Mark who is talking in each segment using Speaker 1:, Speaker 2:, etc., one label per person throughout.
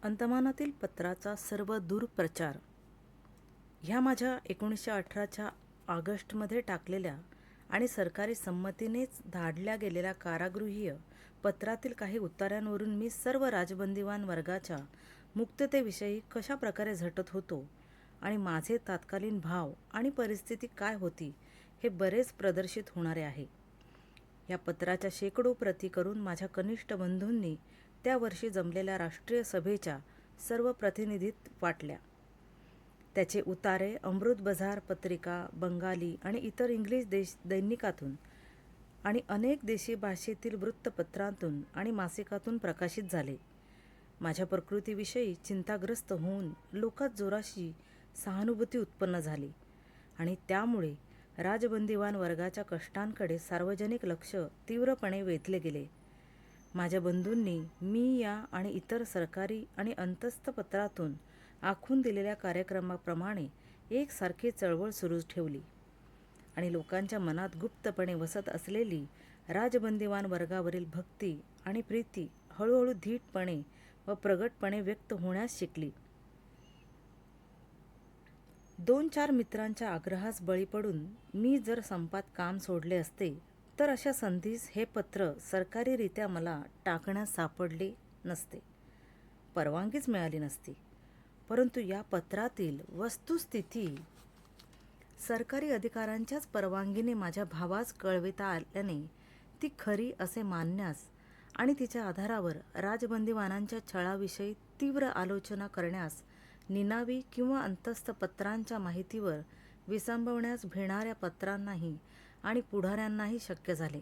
Speaker 1: अंदमानातील पत्राचा सर्व दूरप्रचार ह्या माझ्या 1918च्या ऑगस्टमध्ये टाकलेल्या आणि सरकारी संमतीनेच धाडल्या गेलेल्या कारागृहीय पत्रातील काही उत्तरांवरून मी सर्व राजबंदीवान वर्गाच्या मुक्ततेविषयी कशा प्रकारे झटत होतो आणि माझे तत्कालीन भाव आणि परिस्थिती काय होती हे बरेच प्रदर्शित होणारे आहे. या पत्राच्या शेकडो प्रती करून माझ्या कनिष्ठ बंधूंनी त्या वर्षी जमलेल्या राष्ट्रीय सभेच्या सर्व प्रतिनिधीत वाटल्या. त्याचे उतारे अमृत बझार पत्रिका, बंगाली आणि इतर इंग्लिश दैनिकातून आणि अनेक देशी भाषेतील वृत्तपत्रांतून आणि मासिकातून प्रकाशित झाले. माझ्या प्रकृतीविषयी चिंताग्रस्त होऊन लोकात जोराशी सहानुभूती उत्पन्न झाली आणि त्यामुळे राजबंदीवान वर्गाच्या कष्टांकडे सार्वजनिक लक्ष तीव्रपणे वेधले गेले. माझ्या बंधूंनी मी या आणि इतर सरकारी आणि अंतस्थ पत्रातून आखून दिलेल्या कार्यक्रमाप्रमाणे एकसारखी चळवळ सुरू ठेवली आणि लोकांच्या मनात गुप्तपणे वसत असलेली राजबंदीवान वर्गावरील भक्ती आणि प्रीती हळूहळू धीटपणे व प्रगटपणे व्यक्त होण्यास शिकली. 2-4 मित्रांच्या आग्रहास बळी पडून मी जर संपात काम सोडले असते तर अशा संधीस हे पत्र सरकारीरित्या मला टाकण्यास सापडले नसते, परवानगीच मिळाली नसती. परंतु या पत्रातील वस्तुस्थिती सरकारी अधिकाऱ्यांच्याच परवानगीने माझ्या भावास कळविता आल्याने ती खरी असे मानण्यास आणि तिच्या आधारावर राजबंदीवानांच्या छळाविषयी तीव्र आलोचना करण्यास निनावी किंवा अंतस्थ पत्रांच्या माहितीवर विसंबवण्यास भिडणाऱ्या पत्रांनाही आणि पुढाऱ्यांनाही शक्य झाले.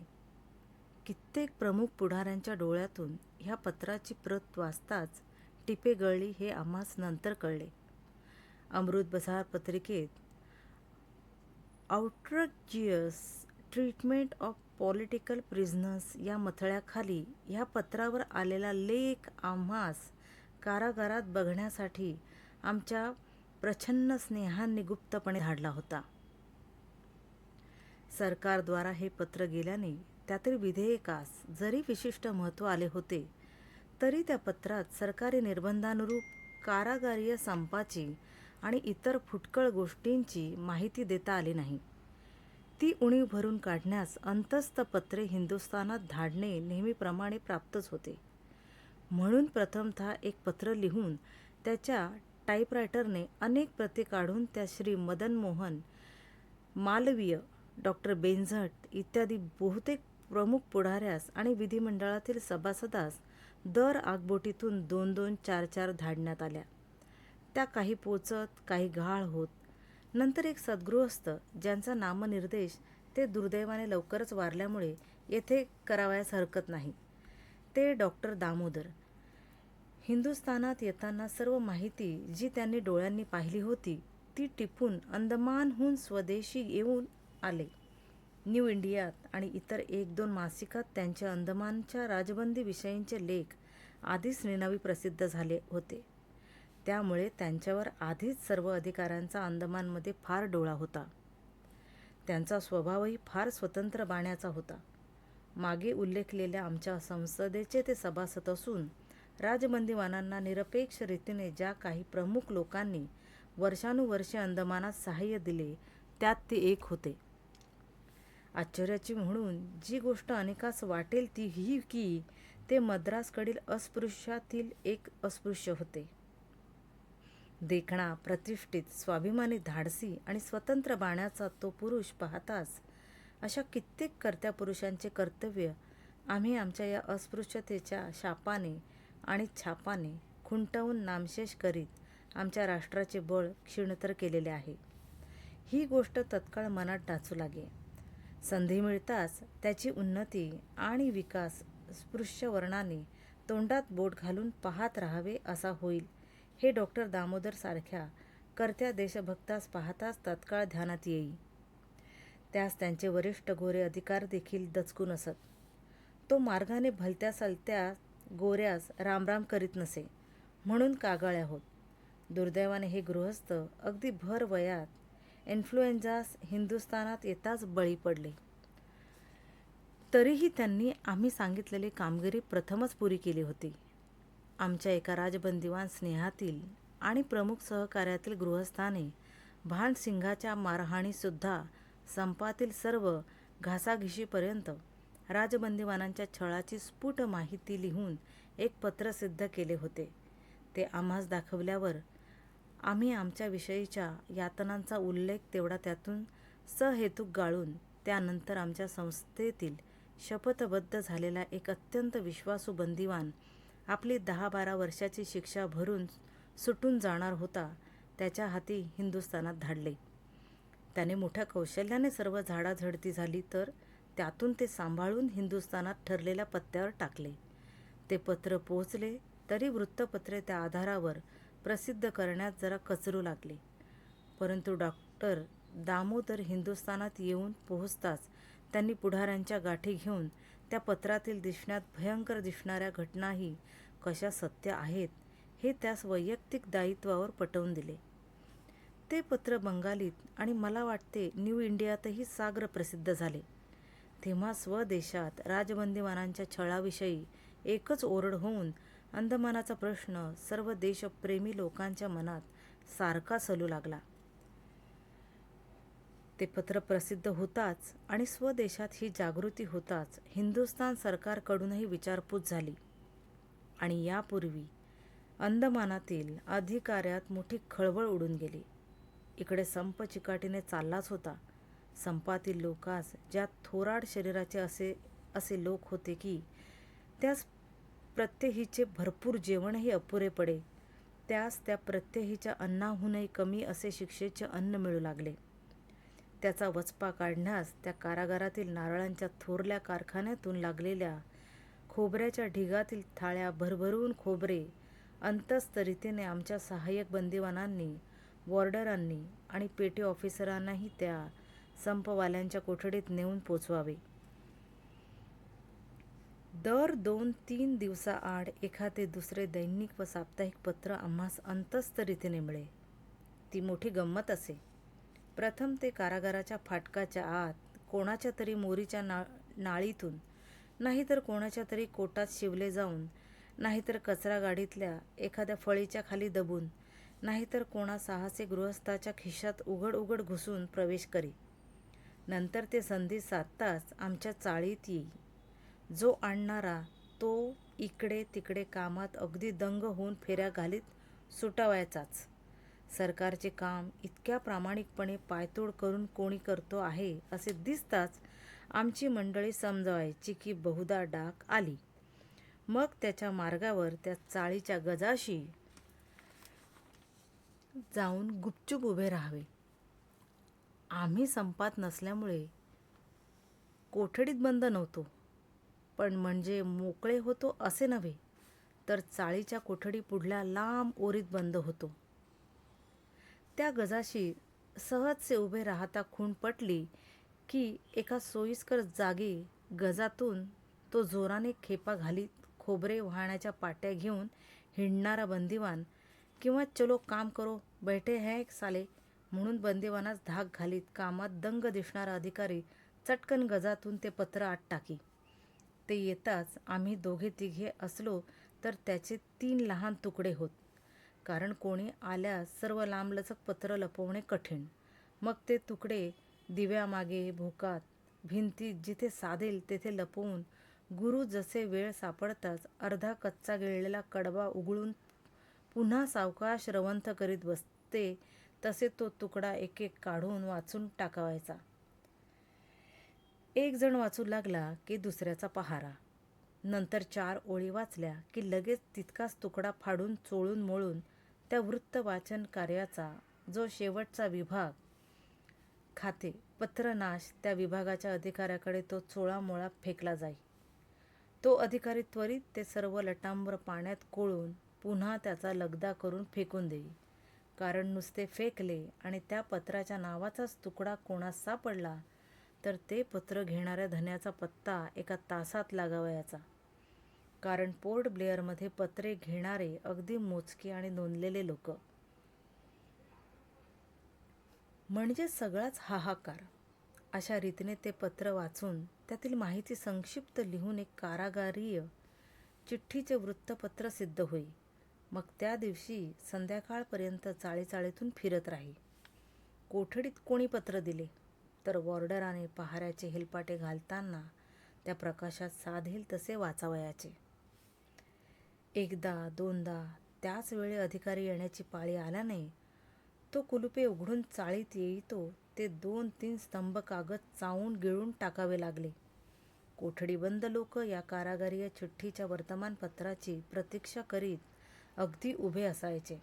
Speaker 1: कित्येक प्रमुख पुढाऱ्यांच्या डोळ्यातून ह्या पत्राची प्रत वाचताच टिपे गळली हे आम्हास नंतर कळले. अमृत बझार पत्रिकेत आउट्रॅजियस ट्रीटमेंट ऑफ पॉलिटिकल प्रिझनर्स या मथळ्याखाली ह्या पत्रावर आलेला लेख आम्हास कारागारात बघण्यासाठी आमच्या प्रच्छन्न स्नेहांनी गुप्तपणे धाडला होता. सरकारद्वारा हे पत्र गेल्याने त्यातील विधेयकास जरी विशिष्ट महत्त्व आले होते तरी त्या पत्रात सरकारी निर्बंधानुरूप कारागारीय संपाची आणि इतर फुटकळ गोष्टींची माहिती देता आली नाही. ती उणीव भरून काढण्यास अंतस्थ पत्रे हिंदुस्थानात धाडणे नेहमीप्रमाणे प्राप्तच होते. म्हणून प्रथमतः एक पत्र लिहून त्याच्या टाईपरायटरने अनेक प्रती काढून त्या श्री मदन मोहन मालवीय, डॉक्टर बेनझट इत्यादी बहुतेक प्रमुख पुढाऱ्यास आणि विधिमंडळातील सभासदास दर आगबोटीतून 2-2, 4-4 धाडण्यात आल्या. त्या काही पोचत, काही गहाळ होत. नंतर एक सद्गृहस्थ ज्यांचा नामनिर्देश ते दुर्दैवाने लवकरच वारल्यामुळे येथे करावयास हरकत नाही, ते डॉक्टर दामोदर, हिंदुस्थानात येताना सर्व माहिती जी त्यांनी डोळ्यांनी पाहिली होती ती टिपून अंदमानहून स्वदेशी येऊन आले. न्यू इंडियात आणि इतर 1-2 मासिकात त्यांचे अंदमानच्या राजबंदी विषयींचे लेख आधीच निनावी प्रसिद्ध झाले होते. त्यामुळे त्यांच्यावर आधीच सर्व अधिकाऱ्यांचा अंदमानमध्ये फार डोळा होता. त्यांचा स्वभावही फार स्वतंत्र बाण्याचा होता. मागे उल्लेखलेल्या आमच्या संसदेचे ते सभासद असून राजबंदीवानांना निरपेक्ष रीतीने ज्या काही प्रमुख लोकांनी वर्षानुवर्षे अंदमानात सहाय्य दिले त्यात ते एक होते. आश्चर्याची म्हणून जी गोष्ट अनेकास वाटेल ती ही की ते मद्रासकडील अस्पृश्यातील एक अस्पृश्य होते. देखणा, प्रतिष्ठित, स्वाभिमानी, धाडसी आणि स्वतंत्र बाण्याचा तो पुरुष पाहताच अशा कित्येक कर्त्या पुरुषांचे कर्तव्य आम्ही आमच्या या अस्पृश्यतेच्या शापाने आणि छापाने खुंटवून नामशेष करीत आमच्या राष्ट्राचे बळ क्षीणतर केलेले आहे. ही गोष्ट तत्काळ मनात टाचू लागे. संधी मिळताच त्याची उन्नती आणि विकास स्पृश्य वर्णाने तोंडात बोट घालून पाहत राहावे असा होईल हे डॉक्टर दामोदर सारख्या कर्त्या देशभक्तास पाहताच तत्काळ ध्यानात येई. त्यास त्यांचे वरिष्ठ गोरे अधिकार देखील दचकून असत. तो मार्गाने भलत्या सलत्या गोऱ्यास रामराम करीत नसे म्हणून कागाळ्या होत. दुर्दैवाने हे गृहस्थ अगदी भर वयात इन्फ्लुएंझास हिंदुस्थानात येताच बळी पडले. तरीही त्यांनी आम्ही सांगितलेली कामगिरी प्रथमच पुरी केली होती. आमच्या एका राजबंदीवान स्नेहातील आणि प्रमुख सहकार्यातील गृहस्थाने भानसिंगाच्या मारहाणीसुद्धा संपातील सर्व घासाघिशीपर्यंत राजबंदीवानांच्या छळाची स्फुट माहिती लिहून एक पत्र सिद्ध केले होते. ते आम्हास दाखवल्यावर आम्ही आमच्याविषयीच्या यातनांचा उल्लेख तेवढा त्यातून सहेतुक गाळून त्यानंतर आमच्या संस्थेतील शपथबद्ध झालेला एक अत्यंत विश्वासू बंदीवान आपली 10-12 वर्षाची शिक्षा भरून सुटून जाणार होता त्याच्या हाती हिंदुस्थानात धाडले. त्याने मोठ्या कौशल्याने सर्व झाडाझडती झाली तर त्यातून ते सांभाळून हिंदुस्थानात ठरलेल्या पत्त्यावर टाकले. ते पत्र पोहोचले तरी वृत्तपत्रे त्या आधारावर प्रसिद्ध करण्यात जरा कचरू लागले. परंतु डॉक्टर दामोदर हिंदुस्थानात येऊन पोहोचताच त्यांनी पुढाऱ्यांच्या गाठी घेऊन त्या पत्रातील दिसण्यात भयंकर दिसणाऱ्या घटनाही कशा सत्य आहेत हे त्यास वैयक्तिक दायित्वावर पटवून दिले. ते पत्र बंगालीत आणि मला वाटते न्यू इंडियातही साग्र प्रसिद्ध झाले. तेव्हा स्वदेशात राजबंदीवानांच्या छळाविषयी एकच ओरड होऊन अंदमानाचा प्रश्न सर्व देशप्रेमी लोकांच्या मनात सारखा चलू लागला. ते पत्र प्रसिद्ध होताच आणि स्वदेशात ही जागृती होताच हिंदुस्थान सरकारकडूनही विचारपूस झाली आणि यापूर्वी अंदमानातील अधिकाऱ्यात मोठी खळबळ उडून गेली. इकडे संप चिकाटीने चाललाच होता. संपातील लोकास ज्या थोराड शरीराचे असे लोक होते की त्यास प्रत्यहीचे भरपूर जेवणही अपुरे पडे, त्यास त्या प्रत्यहीच्या अन्नाहूनही कमी असे शिक्षेचे अन्न मिळू लागले. त्याचा वचपा काढण्यास त्या कारागारातील नारळांच्या थोरल्या कारखान्यातून लागलेल्या खोबऱ्याच्या ढिगातील थाळ्या भरभरून खोबरे अंतस्तरीतेने आमच्या सहाय्यक बंदीवानांनी, वॉर्डरांनी आणि पेटी ऑफिसरांनाही त्या संपवाल्यांच्या कोठडीत नेऊन पोचवावे. दर 2-3 दिवसाआड एखादे दुसरे दैनिक व साप्ताहिक पत्र आम्हास अंतस्तरीतेने मिळे. ती मोठी गंमत असे. प्रथम ते कारागाराच्या फाटकाच्या आत कोणाच्या तरी मोरीच्या नाळीतून, नाहीतर कोणाच्या तरी कोटात शिवले जाऊन, नाहीतर कचरा गाडीतल्या एखाद्या फळीच्या खाली दबून, नाहीतर कोणा साहसी गृहस्थाच्या खिशात उघड उघड घुसून प्रवेश करी. नंतर ते संधी साधताच आमच्या चाळीत येई. जो आणणारा तो इकडे तिकडे कामात अगदी दंग होऊन फेऱ्या घालीत सुटावायचाच. सरकारचे काम इतक्या प्रामाणिकपणे पायतोड करून कोणी करतो आहे असे दिसताच आमची मंडळी समजावायची की बहुधा डाक आली. मग त्याच्या मार्गावर त्या चाळीच्या गजाशी जाऊन गुपचूप उभे राहावे. आम्ही संपात नसल्यामुळे कोठडीत बंद नव्हतो, पण म्हणजे मोकळे होतो असे नव्हे, तर चाळीच्या कोठडी पुढल्या लांब ओरीत बंद होतो. त्या गजाशी सहजसे उभे राहता खूण पटली की एका सोयीस्कर जागी गजातून तो जोराने खेपा घालीत खोबरे वाहण्याच्या पाट्या घेऊन हिंडणारा बंदीवान किंवा चलो काम करो बैठे हैं साले म्हणून बंदीवानास धाक घालीत कामात दंग दिसणारा अधिकारी चटकन गजातून ते पत्र आत टाकी. ते येताच आम्ही दोघे तिघे असलो तर त्याचे 3 लहान तुकडे होत, कारण कोणी आल्यास सर्व लांबलचक पत्र लपवणे कठीण. मग ते तुकडे दिव्यामागे, भोकात, भिंतीत जिथे साधेल तेथे लपवून गुरु जसे वेळ सापडताच अर्धा कच्चा गिळलेला कडबा उघडून पुन्हा सावकाश रवंथ करीत बसते तसे तो तुकडा एक एक काढून वाचून टाकावायचा. एक जण वाचू लागला की दुसऱ्याचा पहारा. नंतर 4 ओळी वाचल्या की लगेच तितकाच तुकडा फाडून चोळून मोळून त्या वृत्त वाचन कार्याचा जो शेवटचा विभाग खाते पत्रनाश त्या विभागाच्या अधिकाऱ्याकडे तो चोळामोळा फेकला जाई. तो अधिकारी त्वरित ते सर्व लटांबर पाण्यात कोळून पुन्हा त्याचा लगदा करून फेकून देई. कारण नुसते फेकले आणि त्या पत्राच्या नावाचाच तुकडा कोणास सापडला तर ते पत्र घेणाऱ्या धन्याचा पत्ता एका तासात लागावयाचा. कारण पोर्ट ब्लेअरमध्ये पत्रे घेणारे अगदी मोजके आणि नोंदलेले लोक. म्हणजे सगळाच हाहाकार. अशा रीतीने ते पत्र वाचून त्यातील माहिती संक्षिप्त लिहून एक कारागारीय चिठ्ठीचे वृत्तपत्र सिद्ध होई. मग त्या दिवशी संध्याकाळपर्यंत चाळीचाळीतून फिरत राही. कोठडीत कोणी पत्र दिले तर वॉर्डराने पहाऱ्याचे हेलपाटे घालताना त्या प्रकाशात साधेल तसे वाचावयाचे. एकदा दोनदा त्याच वेळी अधिकारी येण्याची पाळी आल्याने तो कुलुपे उघडून चाळीत येईतो ते 2-3 स्तंभ कागद चावून गिळून टाकावे लागले. कोठडीबंद लोक या कारागारीय चिठ्ठीच्या वर्तमानपत्राची प्रतीक्षा करीत अगदी उभे असायचे.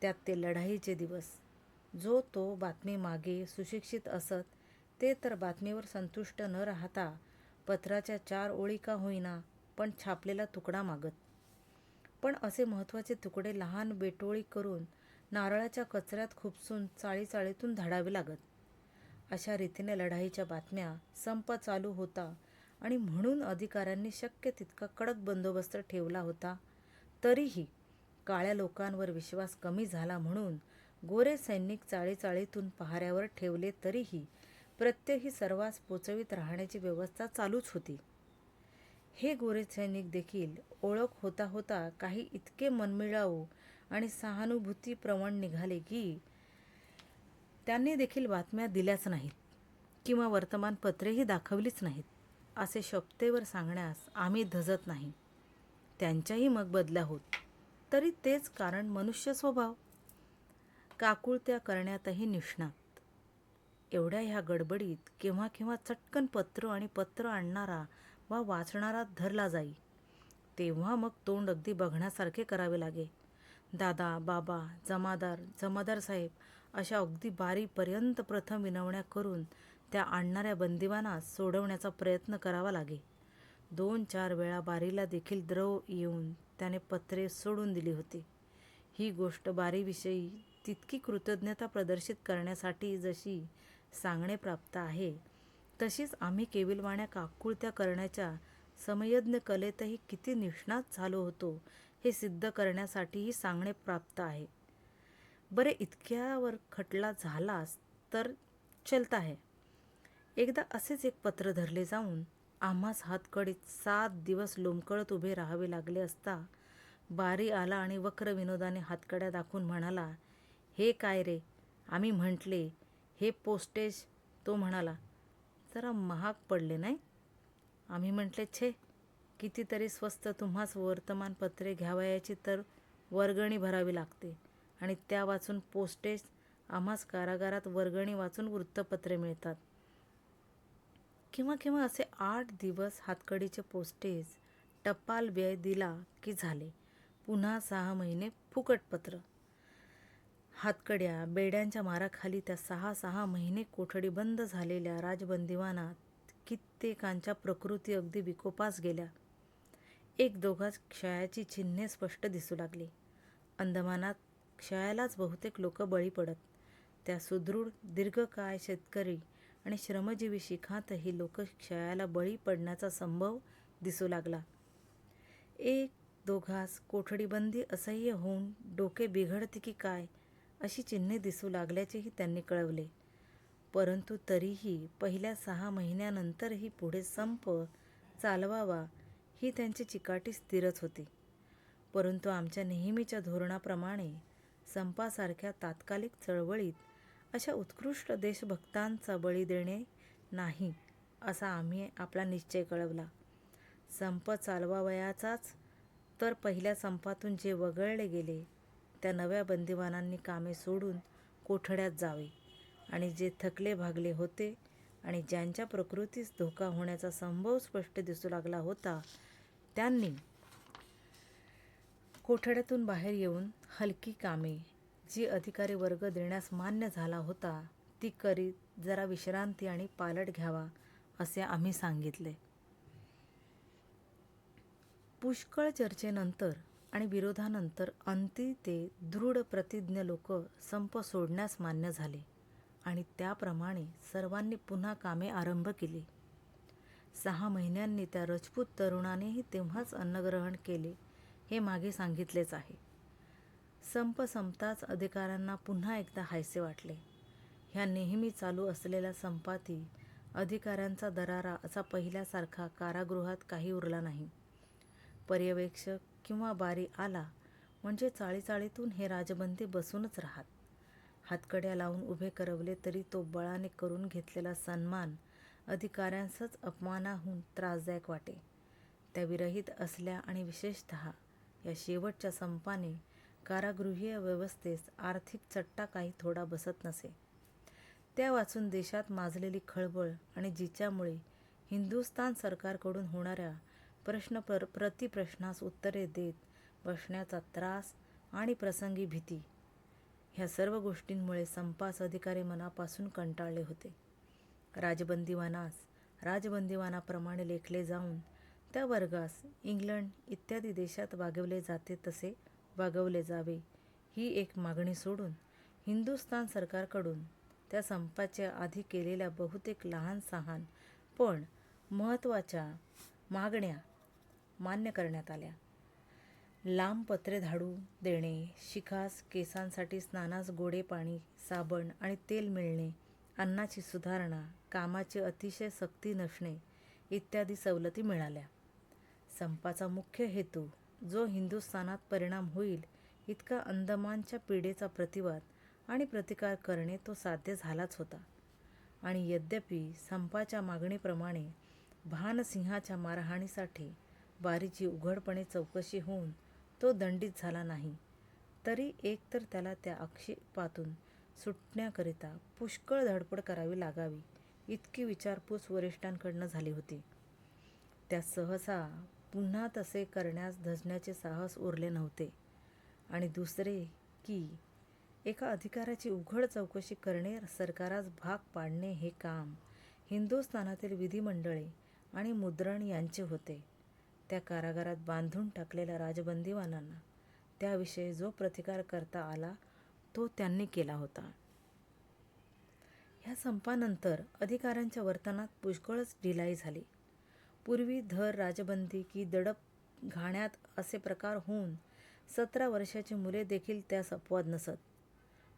Speaker 1: त्यात ते लढाईचे दिवस. जो तो बातमी मागे सुशिक्षित असत ते तर बातमीवर संतुष्ट न राहता पत्राच्या 4 ओळी का होईना पण छापलेला तुकडा मागत. पण असे महत्त्वाचे तुकडे लहान बेटोळी करून नारळाच्या कचऱ्यात खुपसून चाळीचाळीतून धाडावे लागत. अशा रीतीने लढाईच्या बातम्या, संप चालू होता आणि म्हणून अधिकाऱ्यांनी शक्य तितका कडक बंदोबस्त ठेवला होता. तरीही काळ्या लोकांवर विश्वास कमी झाला म्हणून गोरे सैनिक चाळीचाळीतून पहाऱ्यावर ठेवले तरीही प्रत्यही सर्वांस पोचवीत राहण्याची व्यवस्था चालूच होती. हे गोरे सैनिक देखील ओळख होता होता काही इतके मनमिळावू आणि सहानुभूतीप्रवण निघाले की त्यांनी देखील बातम्या दिल्याच नाहीत किंवा वर्तमानपत्रेही दाखवलीच नाहीत असे शपथेवर सांगण्यास आम्ही धजत नाही. त्यांच्याही मग बदल्या होत. तरी तेच कारण मनुष्य स्वभाव. काकुळत्या करण्यातही निष्णात. एवढ्या ह्या गडबडीत केव्हा केव्हा चटकन पत्र आणि पत्र आणणारा वा वाचणारा धरला जाई. तेव्हा मग तोंड अगदी बघण्यासारखे करावे लागे. दादा, बाबा, जमादार, जमादार साहेब अशा अगदी बारीपर्यंत प्रथम विनवण्या करून त्या आणणाऱ्या बंदिवानास सोडवण्याचा प्रयत्न करावा लागे. 2-4 वेळा बारीला देखील द्रव येऊन त्याने पत्रे सोडून दिली होती. ही गोष्ट बारीविषयी तितकी कृतज्ञता प्रदर्शित करण्यासाठी जशी सांगणे प्राप्त आहे तशीच आम्ही केविलवाण्या काकुळत्या करण्याच्या समयज्ञ कलेतही किती निष्णात झालो होतो हे सिद्ध करण्यासाठीही सांगणे प्राप्त आहे. बरे, इतक्यावर खटला झालाच तर चलता है. एकदा असेच एक पत्र धरले जाऊन आम्हास हातकडीत 7 दिवस लोंबकळत उभे राहावे लागले असता बारी आला आणि वक्र विनोदाने हातकड्या दाखवून म्हणाला, हे काय रे? आम्ही म्हटले, हे पोस्टेज. तो म्हणाला, जरा महाग पडले नाही? आम्ही म्हटले, छे, कितीतरी स्वस्त तुम्हास वर्तमानपत्रे घ्यावयाची तर वर्गणी भरावी लागते आणि त्या वाचून पोस्टेज. आम्हास कारागारात वर्गणी वाचून वृत्तपत्रे मिळतात. किंवा असे 8 दिवस हातकडीचे पोस्टेज, टपाल व्यय दिला की झाले. पुन्हा 6 महिने फुकट पत्र. हातकड्या बेड्यांच्या माराखाली त्या 6 महिने कोठडी बंद झालेल्या राजबंदिवानात कित्येकांच्या प्रकृती अगदी विकोपास गेल्या. 1-2घास क्षयाची चिन्हे स्पष्ट दिसू लागली. अंदमानात क्षयालाच बहुतेक लोक बळी पडत. त्या सुदृढ दीर्घकाय शेतकरी आणि श्रमजीवी शिखातही लोक क्षयाला बळी पडण्याचा संभव दिसू लागला. 1-2घास कोठडीबंदी असह्य होऊन डोके बिघडते की काय अशी चिन्हे दिसू लागल्याचेही त्यांनी कळवले. परंतु तरीही पहिल्या 6 महिन्यानंतरही पुढे संप चालवावा ही त्यांची चिकाटी स्थिरच होती. परंतु आमच्या नेहमीच्या धोरणाप्रमाणे संपासारख्या तात्कालिक चळवळीत अशा उत्कृष्ट देशभक्तांचा बळी देणे नाही असा आम्ही आपला निश्चय कळवला. संप चालवावयाचाच तर पहिल्या संपातून जे वगळले गेले त्या नव्या बंदिवानांनी कामे सोडून कोठड्यात जावे आणि जे थकले भागले होते आणि ज्यांच्या प्रकृतीस धोका होण्याचा संभव स्पष्ट दिसू लागला होता त्यांनी कोठड्यातून बाहेर येऊन हलकी कामे जी अधिकारी वर्ग देण्यास मान्य झाला होता ती करीत जरा विश्रांती आणि पालट घ्यावा असे आम्ही सांगितले. पुष्कळ चर्चेनंतर आणि विरोधानंतर अंती ते दृढ प्रतिज्ञ लोक संप सोडण्यास मान्य झाले आणि त्याप्रमाणे सर्वांनी पुन्हा कामे आरंभ केली. 6 महिन्यांनी त्या रजपूत तरुणानेही तेव्हाच अन्नग्रहण केले हे मागे सांगितलेच आहे. संप संपताच अधिकाऱ्यांना पुन्हा एकदा हायसे वाटले. ह्या नेहमी चालू असलेल्या संपाती अधिकाऱ्यांचा दरारा असा पहिल्यासारखा कारागृहात काही उरला नाही. पर्यवेक्षक किंवा बारी आला म्हणजे चाळीचाळीतून हे राजबंदी बसूनच राहत. हातकड्या लावून उभे करवले तरी तो बळाने करून घेतलेला सन्मान अधिकाऱ्यांसच अपमानाहून त्रासदायक वाटे. त्या विरहित असल्या आणि विशेषतः या शेवटच्या संपाने कारागृहीय व्यवस्थेस आर्थिक चट्टा काही थोडा बसत नसे. त्या वाचून देशात माजलेली खळबळ आणि जिच्यामुळे हिंदुस्थान सरकारकडून होणाऱ्या प्रतिप्रश्नास उत्तरे देत बसण्याचा त्रास आणि प्रसंगी भीती, ह्या सर्व गोष्टींमुळे संपास अधिकारी मनापासून कंटाळले होते. राजबंदीवानाप्रमाणे लेखले जाऊन त्या वर्गास इंग्लंड इत्यादी देशात वागवले जाते तसे वागवले जावे ही एक मागणी सोडून हिंदुस्थान सरकारकडून त्या संपाच्या आधी केलेल्या बहुतेक लहान सहान पण महत्त्वाच्या मागण्या मान्य करण्यात आल्या. लांब पत्रे धाडू देणे, शिखास केसांसाठी स्नानास गोडे पाणी, साबण आणि तेल मिळणे, अन्नाची सुधारणा, कामाची अतिशय सक्ती नसणे इत्यादी सवलती मिळाल्या. संपाचा मुख्य हेतू, जो हिंदुस्थानात परिणाम होईल इतका अंदमानच्या पीडेचा प्रतिवाद आणि प्रतिकार करणे, तो साध्य झालाच होता. आणि यद्यपि संपाच्या मागणीप्रमाणे भानसिंहाच्या मारहाणीसाठी बारीची उघडपणे चौकशी होऊन तो दंडित झाला नाही, तरी एकतर त्याला त्या आक्षेपातून सुटण्याकरिता पुष्कळ धडपड करावी लागावी इतकी विचारपूस वरिष्ठांकडून झाली होती. त्या सहसा पुन्हा तसे करण्यास धजण्याचे साहस उरले नव्हते. आणि दुसरे की एका अधिकाऱ्याची उघड चौकशी करणे, सरकारास भाग पाडणे हे काम हिंदुस्थानातील विधिमंडळे आणि मुद्रण यांचे होते. त्या कारागारात बांधून टाकलेल्या राजबंदीवानांना त्याविषयी जो प्रतिकार करता आला तो त्यांनी केला होता. ह्या संपानंतर अधिकाऱ्यांच्या वर्तनात पुष्कळच ढिलाई झाली. पूर्वी धर राजबंदी की दडप घाण्यात असे प्रकार होऊन 17 वर्षाची मुले देखील त्यास अपवाद नसत.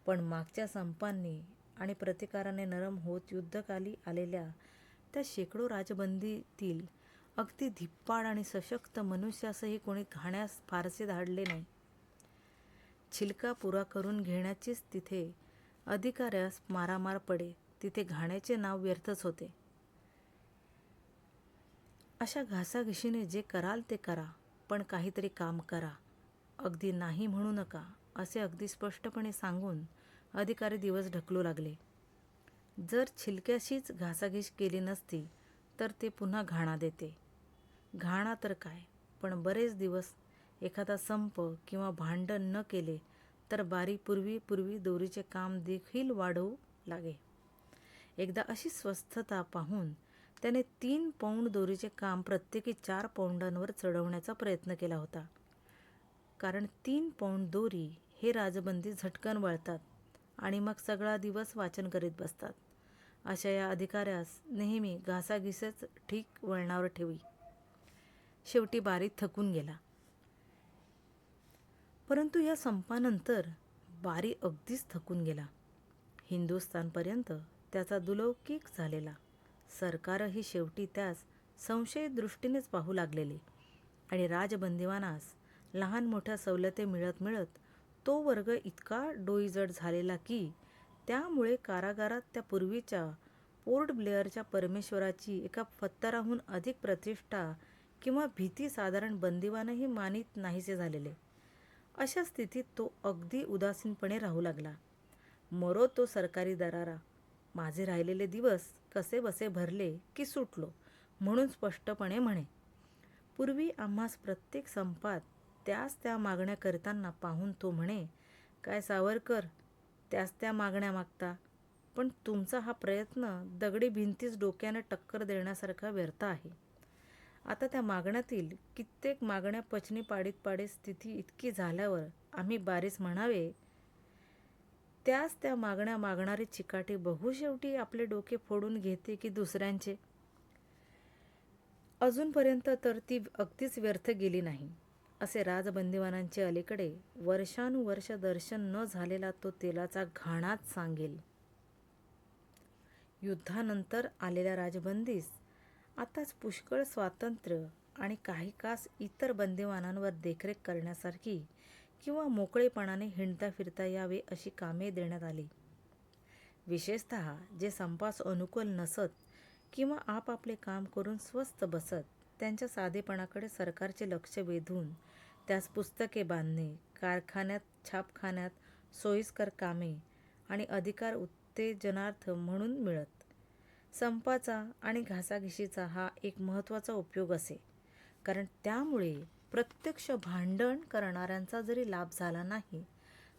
Speaker 1: पण मागच्या संपांनी आणि प्रतिकाराने नरम होत युद्धकाली आलेल्या त्या शेकडो राजबंदीतील अगदी धिप्पाड आणि सशक्त मनुष्यासही कोणी घाण्यास फारसे धाडले नाही. छिलका पुरा करून घेण्याचीच तिथे अधिकाऱ्यास मारामार पडे, तिथे घाण्याचे नाव व्यर्थच होते. अशा घासाघिशीने जे कराल ते करा, पण काहीतरी काम करा, अगदी नाही म्हणू नका, असे अगदी स्पष्टपणे सांगून अधिकारी दिवस ढकलू लागले. जर छिलक्याशीच घासाघीस केली नसती तर ते पुन्हा घाणा देते. घाणा तर काय, पण बरेच दिवस एखादा संप किंवा भांडण न केले तर बारी पूर्वी दोरीचे काम देखील वाढवू लागे. एकदा अशी स्वस्थता पाहून त्याने 3 पौंड दोरीचे काम प्रत्येकी 4 पौंडांवर चढवण्याचा प्रयत्न केला होता. कारण 3 पौंड दोरी हे राजबंदी झटकन वळतात आणि मग सगळा दिवस वाचन करीत बसतात. अशा या अधिकाऱ्यास नेहमी घासाघीसच ठीक वळणावर ठेवी. शेवटी बारी थकून गेला. परंतु या संपानंतर बारी अगदीच थकून गेला. हिंदुस्थानपर्यंत त्याचा दुलौकिक झालेला. सरकारही शेवटी त्यास संशयित दृष्टीनेच पाहू लागलेले आणि राजबंदीवानास लहान मोठ्या सवलती मिळत मिळत तो वर्ग इतका डोईजड झालेला की त्यामुळे कारागारात त्या पूर्वीच्या पोर्ट ब्लेअरच्या परमेश्वराची एका फत्तराहून अधिक प्रतिष्ठा किंवा भीती साधारण बंदीवानही मानित नाहीसे झालेले. अशा स्थितीत तो अगदी उदासीनपणे राहू लागला. मरो तो सरकारी दरारा, माझे राहिलेले दिवस कसे बसे भरले की सुटलो म्हणून स्पष्टपणे म्हणे. पूर्वी आम्हास प्रत्येक संपात त्याच त्या मागण्या करताना पाहून तो म्हणे, काय सावरकर, त्याच त्या मागण्या मागता, पण तुमचा हा प्रयत्न दगडी भिंतीस डोक्याने टक्कर देण्यासारखा व्यर्थ आहे. आता त्या मागण्यातील कित्येक मागण्या पचनी पाडीत स्थिती इतकी झाल्यावर आम्ही बारीस म्हणावे, त्याच त्या मागण्या मागणारी चिकाटी बहु शेवटी आपले डोके फोडून घेते की दुसऱ्यांचे. अजूनपर्यंत तर ती अगदीच व्यर्थ गेली नाही. असे राजबंदीवानांचे अलीकडे वर्षानुवर्ष दर्शन न झालेला तो तेलाचा घाणाच सांगेल. युद्धानंतर आलेल्या राजबंदीस आताच पुष्कळ स्वातंत्र्य आणि काही कास इतर बंदिवानांवर देखरेख करण्यासारखी किंवा मोकळेपणाने हिंडता फिरता यावे अशी कामे देण्यात आली. विशेषतः जे संपास अनुकूल नसत किंवा आपापले काम करून स्वस्थ बसत, त्यांच्या साधेपणाकडे सरकारचे लक्ष वेधून त्यास पुस्तके बांधणे, कारखान्यात छापखान्यात सोयीस्कर कामे आणि अधिकार उत्तेजनार्थ म्हणून मिळत. संपाचा आणि घासाघिशीचा हा एक महत्त्वाचा उपयोग असे, कारण त्यामुळे प्रत्यक्ष भांडण करणाऱ्यांचा जरी लाभ झाला नाही,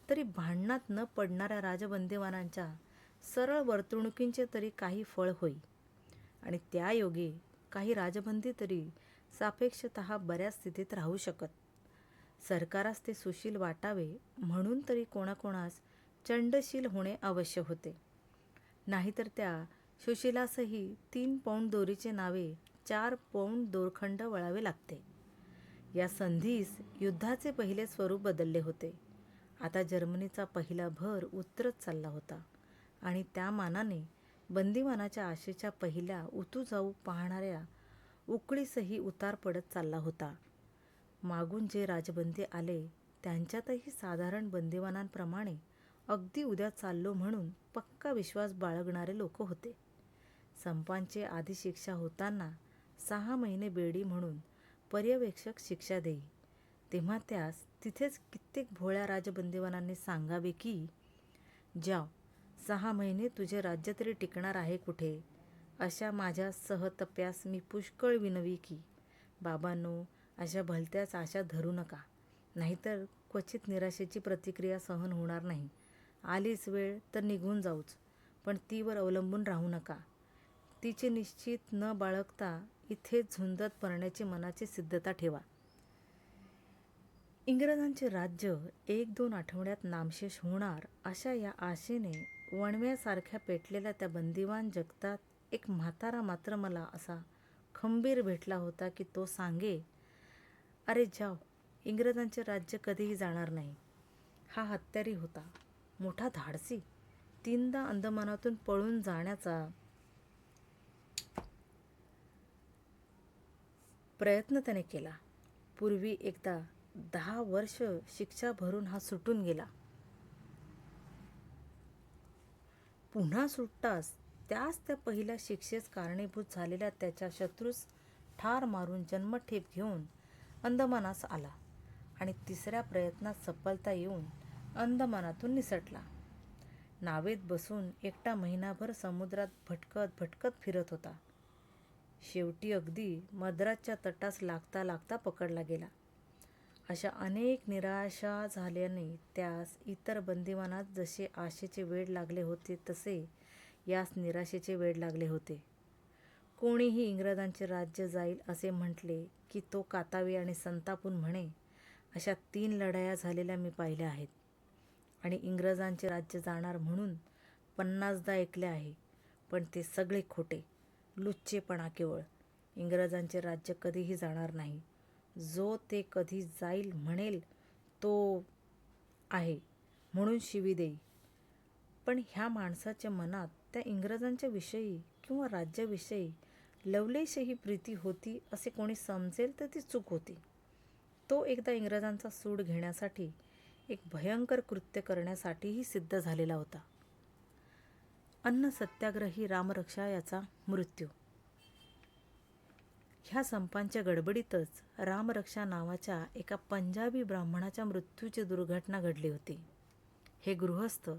Speaker 1: तरी भांडणात न पडणाऱ्या राजबंदीवानांच्या सरळ वर्तणुकींचे तरी काही फळ होई. आणि त्यायोगे काही राजबंदी तरी सापेक्षतः बऱ्याच स्थितीत राहू शकत. सरकारास ते सुशील वाटावे म्हणून तरी कोणाकोणास चंडशील होणे आवश्यक होते. नाहीतर त्या सुशीलासही 3 पौंड दोरीचे नावे 4 पौंड दोरखंड वळावे लागते. या संधीस युद्धाचे पहिले स्वरूप बदलले होते. आता जर्मनीचा पहिला भर उतरत चालला होता आणि त्या मानाने बंदिवानाच्या आशेच्या पहिल्या उतू जाऊ पाहणाऱ्या उकळीसही उतार पडत चालला होता. मागून जे राजबंदी आले त्यांच्यातही साधारण बंदिवानांप्रमाणे अगदी उद्या चाललो म्हणून पक्का विश्वास बाळगणारे लोक होते. संपांची आधी शिक्षा होताना 6 महिने बेडी म्हणून पर्यवेक्षक शिक्षा देई, तेव्हा त्यास तिथेच कित्येक भोळ्या राजबंदिवानांनी सांगावे की, जाव, 6 महिने तुझे राज्य तरी टिकणार आहे कुठे. अशा माझ्या सहतप्यास मी पुष्कळ विनवी की, बाबांनो, अशा भलत्याच आशा धरू नका, नाहीतर क्वचित निराशेची प्रतिक्रिया सहन होणार नाही. आलीच वेळ तर निघून जाऊच, पण तीवर अवलंबून राहू नका. तिचे निश्चित न बाळगता इथेच झुंजत मरण्याची मनाची सिद्धता ठेवा. इंग्रजांचे राज्य 1-2 आठवड्यात नामशेष होणार अशा या आशेने वणव्यासारख्या पेटलेल्या त्या बंदिवान जगतात एक म्हातारा मात्र मला असा खंबीर भेटला होता की तो सांगे, अरे जाव, इंग्रजांचे राज्य कधीही जाणार नाही. हा हत्यारी होता, मोठा धाडसी. 3दा अंदमानातून पळून जाण्याचा प्रयत्न त्याने केला. पूर्वी एकदा 10 वर्ष शिक्षा भरून हा सुटून गेला. पुन्हा सुटताच त्याच त्या पहिल्या शिक्षेस कारणीभूत झालेल्या त्याच्या शत्रूस ठार मारून जन्मठेप घेऊन अंदमानास आला आणि 3ऱ्या प्रयत्नात सफलता येऊन अंदमानातून निसटला. नावेत बसून एकटा महिनाभर समुद्रात भटकत भटकत फिरत होता. शेवटी अगदी मद्रासच्या तटास लागता लागता पकडला गेला. अशा अनेक निराशा झाल्याने त्यास इतर बंदिवानात जसे आशेचे वेड लागले होते तसे यास निराशेचे वेड लागले होते. कोणीही इंग्रजांचे राज्य जाईल असे म्हटले की तो कातावे आणि संतापून म्हणे, अशा 3 लढाया झालेल्या मी पाहिल्या आहेत आणि इंग्रजांचे राज्य जाणार म्हणून 50दा ऐकले आहे, पण ते सगळे खोटे, लुच्चेपणा केवळ. इंग्रजांचे राज्य कधीही जाणार नाही. जो ते कधी जाईल म्हणेल तो आहे म्हणून शिवी देई. पण ह्या माणसाच्या मनात त्या इंग्रजांच्या विषयी किंवा राज्याविषयी लवलेशही प्रीती होती असे कोणी समजेल तर ती चूक होती. तो एकदा इंग्रजांचा सूड घेण्यासाठी एक भयंकर कृत्य करण्यासाठीही सिद्ध झालेला होता. अन्न सत्याग्रही रामरक्षा याचा मृत्यू. ह्या संपांच्या गडबडीतच रामरक्षा नावाच्या एका पंजाबी ब्राह्मणाच्या मृत्यूची दुर्घटना घडली होती. हे गृहस्थ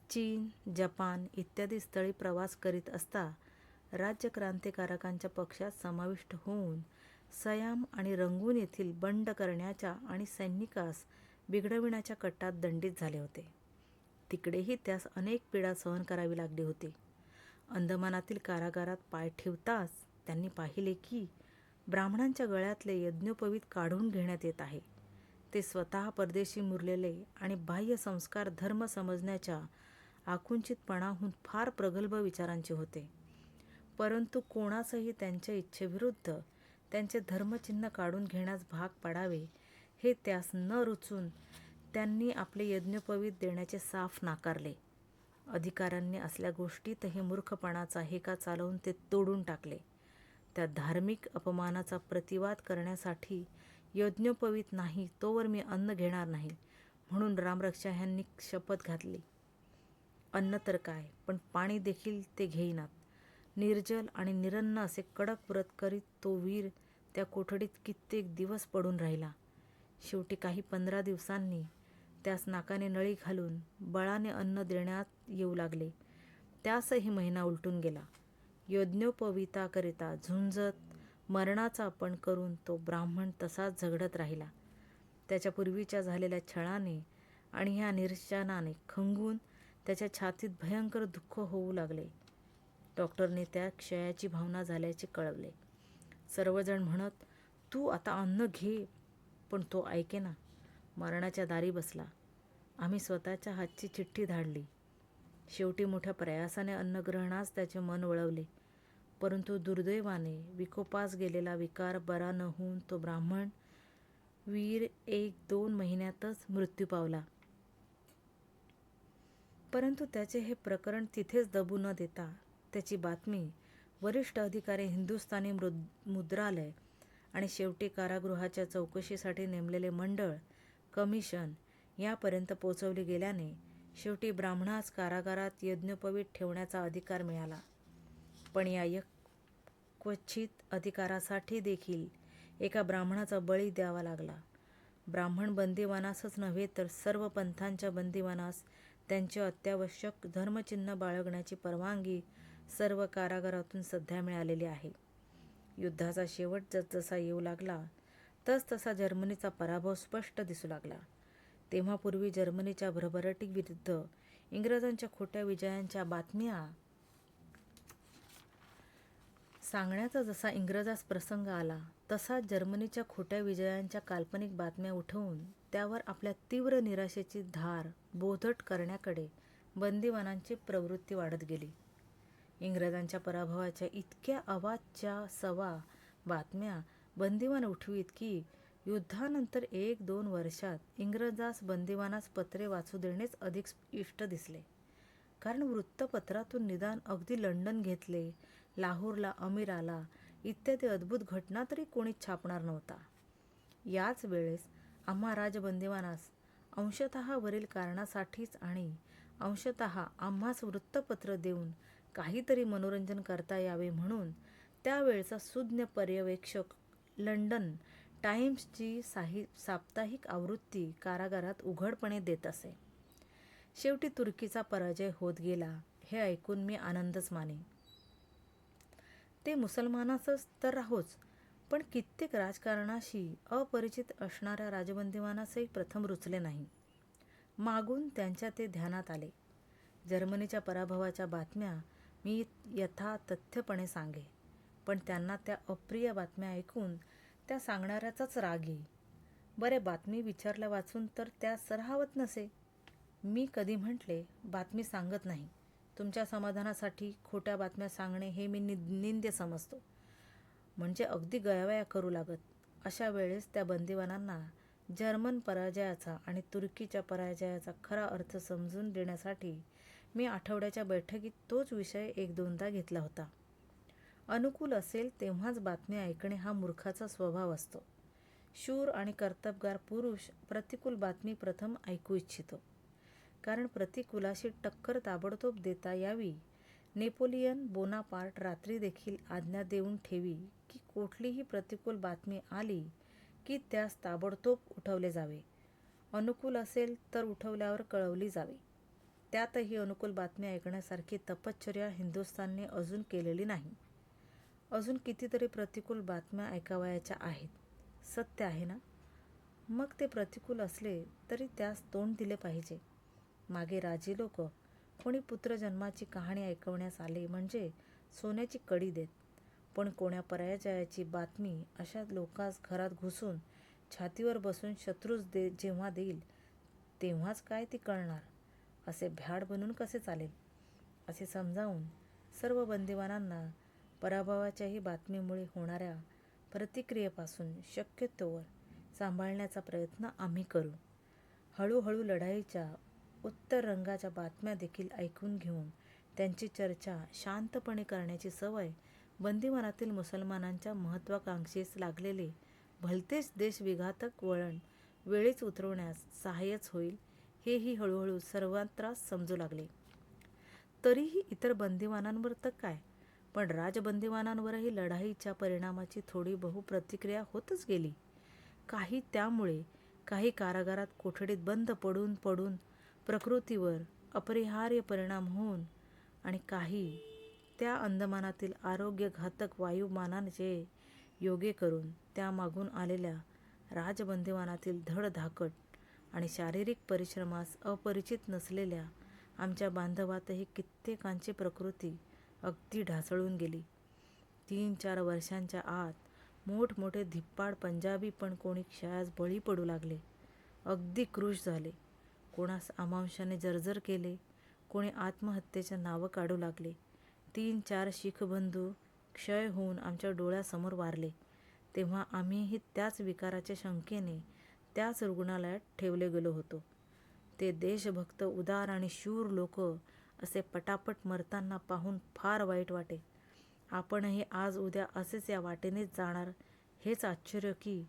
Speaker 1: चीन, जपान इत्यादी स्थळी प्रवास करीत असता राज्यक्रांतिकारकांच्या पक्षात समाविष्ट होऊन सयाम आणि रंगून येथील बंड करण्याच्या आणि सैनिकास बिघडविण्याच्या कटात दंडित झाले होते. तिकडेही त्यास अनेक पीडा सहन करावी लागली होती. अंदमानातील कारागारात पाय ठेवताच त्यांनी पाहिले की ब्राह्मणांच्या गळ्यातले यज्ञोपवीत काढून घेण्यात येत आहे. ते स्वतः परदेशी मुरलेले आणि बाह्य संस्कार धर्म समजण्याच्या आकुंचितपणाहून फार प्रगल्भ विचारांचे होते. परंतु कोणासही त्यांच्या इच्छेविरुद्ध त्यांचे धर्मचिन्ह काढून घेण्यास भाग पाडावे हे त्यास न रुचून त्यांनी आपले यज्ञोपवीत देण्याचे साफ नाकारले. अधिकाऱ्यांनी असल्या गोष्टीतही मूर्खपणाचा हेका चालवून ते तोडून टाकले. त्या धार्मिक अपमानाचा प्रतिवाद करण्यासाठी यज्ञोपवीत नाही तोवर मी अन्न घेणार नाही, म्हणून रामरक्षा ह्यांनी शपथ घातली. अन्न तर काय, पण पाणी देखील ते घेईनात. निर्जल आणि निरन्न असे कडक व्रत करीत तो वीर त्या कोठडीत कित्येक दिवस पडून राहिला. शेवटी काही 15 दिवसांनी त्यास नाकाने नळी घालून बळाने अन्न देण्यात येऊ लागले. त्यासही महिना उलटून गेला. यज्ञोपवीताकरिता झुंजत मरणाचा आपण करून तो ब्राह्मण तसाच झगडत राहिला. त्याच्या पूर्वीच्या झालेल्या छळाने आणि ह्या निर्शानाने खंगून त्याच्या छातीत भयंकर दुःख होऊ लागले. डॉक्टरने त्या क्षयाची भावना झाल्याचे कळवले. सर्वजण म्हणत, तू आता अन्न घे, पण तो ऐकेना. मरणाच्या दारी बसला. आम्ही स्वतःच्या हातची चिठ्ठी धाडली. शेवटी मोठ्या प्रयासाने अन्नग्रहणास त्याचे मन वळवले. परंतु दुर्दैवाने विकोपास गेलेला विकार बरा न होऊन तो ब्राह्मण वीर 1-2 महिन्यातच मृत्यू पावला. परंतु त्याचे हे प्रकरण तिथेच दबू न देता त्याची बातमी वरिष्ठ अधिकारी, हिंदुस्थानी मुद्रालय आणि शेवटी कारागृहाच्या चौकशीसाठी नेमलेले मंडळ, कमिशन यापर्यंत पोचवली गेल्याने शेवटी ब्राह्मणास कारागारात यज्ञोपवीत ठेवण्याचा अधिकार मिळाला. पण या क्वचित अधिकारासाठी देखील एका ब्राह्मणाचा बळी द्यावा लागला. ब्राह्मण बंदिवानासच नव्हे तर सर्व पंथांच्या बंदिवानास त्यांचे अत्यावश्यक धर्मचिन्ह बाळगण्याची परवानगी सर्व कारागारातून सध्या मिळालेली आहे. युद्धाचा शेवट जसजसा येऊ लागला तसतसा जर्मनीचा पराभव स्पष्ट दिसू लागला. तेव्हा पूर्वी जर्मनीच्या भरभराटीविरुद्ध इंग्रजांच्या खोट्या विजयांच्या बातम्या सांगण्याचा जसा इंग्रजास प्रसंग आला, तसाच जर्मनीच्या खोट्या विजयांच्या काल्पनिक बातम्या उठवून त्यावर आपल्या तीव्र निराशेची धार बोधट करण्याकडे बंदिवानांची प्रवृत्ती वाढत गेली. इंग्रजांच्या पराभवाच्या इतक्या अवाच्या सवा बातम्या बंदिवान उठवीत की युद्धानंतर 1-2 वर्षात इंग्रजास बंदिवानास पत्रे वाचू देणेच अधिक इष्ट दिसले. कारण वृत्तपत्रातून निदान अगदी लंडन घेतले, लाहोरला अमीर आला इत्यादी अद्भुत घटना तरी कोणीच छापणार नव्हता. याच वेळेस आम्हा राजबंदिवानास अंशतः वरील कारणासाठीच आणि अंशतः आम्हास वृत्तपत्र देऊन काहीतरी मनोरंजन करता यावे म्हणून त्यावेळचा सुज्ञ पर्यवेक्षक लंडन टाइम्सची साप्ताहिक आवृत्ती कारागारात उघडपणे देत असे. शेवटी तुर्कीचा पराजय होत गेला हे ऐकून मी आनंदच माने. ते मुसलमानासच तर राहोच, पण कित्येक राजकारणाशी अपरिचित असणाऱ्या राजबंदिवानासही प्रथम रुचले नाही. मागून त्यांच्या ते ध्यानात आले. जर्मनीच्या पराभवाच्या बातम्या मी यथातथ्यपणे सांगे, पण त्यांना त्या अप्रिय बातम्या ऐकून त्या सांगणाऱ्याचाच राग येई. बरे, बातमी विचारल्या वाचून तर त्यास राहवत नसे. मी कधी म्हटले, बातमी सांगत नाही. तुमच्या समाधानासाठी खोट्या बातम्या सांगणे हे मी निंद्य समजतो. म्हणजे अगदी गयावया करू लागत. अशा वेळेस त्या बंदिवानांना जर्मन पराजयाचा आणि तुर्कीच्या पराजयाचा खरा अर्थ समजून देण्यासाठी मी आठवड्याच्या बैठकीत तोच विषय 1-2दा घेतला होता. अनुकूल असेल तेव्हाच बातमी ऐकणे हा मूर्खाचा स्वभाव असतो. शूर आणि कर्तबगार पुरुष प्रतिकूल बातमी प्रथम ऐकू इच्छितो, कारण प्रतिकूलाशी टक्कर ताबडतोब देता यावी. नेपोलियन बोनापार्ट रात्री देखील आज्ञा देऊन ठेवी की कुठलीही प्रतिकूल बातमी आली की त्यास ताबडतोब उठवले जावे. अनुकूल असेल तर उठवल्यावर कळवली जावी. त्यातही अनुकूल बातमी ऐकण्यासारखी तपश्चर्या हिंदुस्थानने अजून केलेली नाही. अजून कितीतरी प्रतिकूल बातम्या ऐकावयाच्या आहेत. सत्य आहे ना? मग ते प्रतिकूल असले तरी त्यास तोंड दिले पाहिजे. मागे राजी लोक कोणी पुत्रजन्माची कहाणी ऐकवण्यास आले म्हणजे सोन्याची कडी देत, पण कोण्या पराजयाची बातमी अशा लोकांस घरात घुसून छातीवर बसून शत्रूस जेव्हा देईल तेव्हाच काय ती कळणार. असे भ्याड बनून कसे चालेल. असे समजावून सर्व बंदिवानांना पराभवाच्याही बातमीमुळे होणाऱ्या प्रतिक्रियेपासून शक्यतोवर सांभाळण्याचा प्रयत्न आम्ही करू. हळूहळू लढाईच्या उत्तर रंगाच्या बातम्या देखील ऐकून घेऊन त्यांची चर्चा शांतपणे करण्याची सवय बंदिवानातील मुसलमानांच्या महत्त्वाकांक्षेस लागलेले भलतेच देशविघातक वळण वेळीच उतरवण्यास सहाय्यच होईल, हेही हळूहळू सर्वत्रास समजू लागले. तरीही इतर बंदिवानांवर तर काय, पण राजबंदिवानांवरही लढाईच्या परिणामाची थोडी बहु प्रतिक्रिया होतच गेली. काही त्यामुळे, काही कारागारात कोठडीत बंद पडून पडून प्रकृतीवर अपरिहार्य परिणाम होऊन, आणि काही त्या अंदमानातील आरोग्यघातक वायुमानाचे योगे करून त्यामागून आलेल्या राजबंदिवानातील धडधाकट आणि शारीरिक परिश्रमास अपरिचित नसलेल्या आमच्या बांधवातही कित्येकांची प्रकृती अगदी ढासळून गेली. 3-4 वर्षांच्या आत मोठमोठे धिप्पाड पंजाबी पण कोणी क्षयास बळी पडू लागले. अगदी क्रूश झाले. कोणास आमांशाने जर्जर केले, कोणी आत्महत्येच्या नावं काढू लागले. 3-4 शीख बंधू क्षय होऊन आमच्या डोळ्यासमोर वारले, तेव्हा आम्हीही त्याच विकाराच्या शंकेने त्याच रुग्णालयात ठेवले गेलो होतो. ते देशभक्त, उदार आणि शूर लोक असे पटापट मरताना पाहून फार वाईट वाटे. आपणही आज उद्या असेच या वाटेनेच जाणार, हेच आश्चर्य की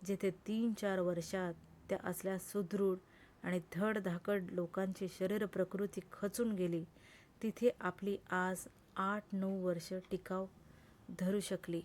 Speaker 1: जेथे 3-4 वर्षात त्या असल्या सुदृढ आणि धडधाकट लोकांची शरीर प्रकृती खचून गेली, तिथे आपली आज 8-9 वर्ष टिकाव धरू शकली.